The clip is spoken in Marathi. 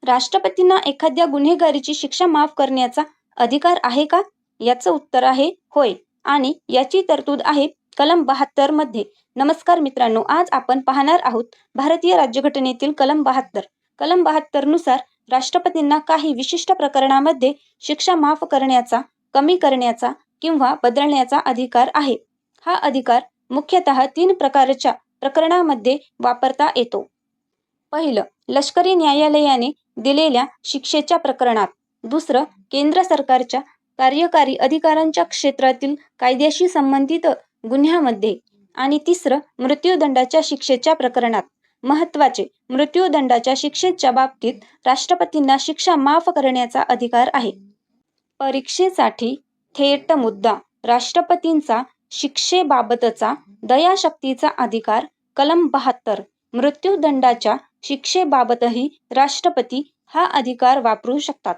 राष्ट्रपतींना एखाद्या गुन्हेगारीची शिक्षा माफ करण्याचा अधिकार आहे का? याचं उत्तर आहे होय. आणि याची तरतूद आहे कलम 72 मध्ये. नमस्कार मित्रांनो, आज आपण पाहणार आहोत भारतीय राज्यघटनेतील कलम 72. कलम 72 नुसार राष्ट्रपतींना काही विशिष्ट प्रकरणामध्ये शिक्षा माफ करण्याचा, कमी करण्याचा किंवा बदलण्याचा अधिकार आहे. हा अधिकार मुख्यतः 3 प्रकारच्या प्रकरणामध्ये वापरता येतो. पहिलं, लष्करी न्यायालयाने दिलेल्या शिक्षेच्या प्रकरणात. दुसरं, केंद्र सरकारच्या कार्यकारी अधिकारांच्या क्षेत्रातील कायद्याशी संबंधित गुन्ह्यामध्ये. आणि तिसरं, मृत्यूदंडाच्या शिक्षेच्या प्रकरणात. महत्त्वाचे, मृत्यूदंडाच्या शिक्षेच्या बाबतीत राष्ट्रपतींना शिक्षा माफ करण्याचा अधिकार आहे. परीक्षेसाठी थेट मुद्दा. राष्ट्रपतींचा शिक्षेबाबतचा दयाशक्तीचा अधिकार. कलम 72. मृत्यूदंडाच्या शिक्षेबाबतही राष्ट्रपती हा अधिकार वापरू शकतात.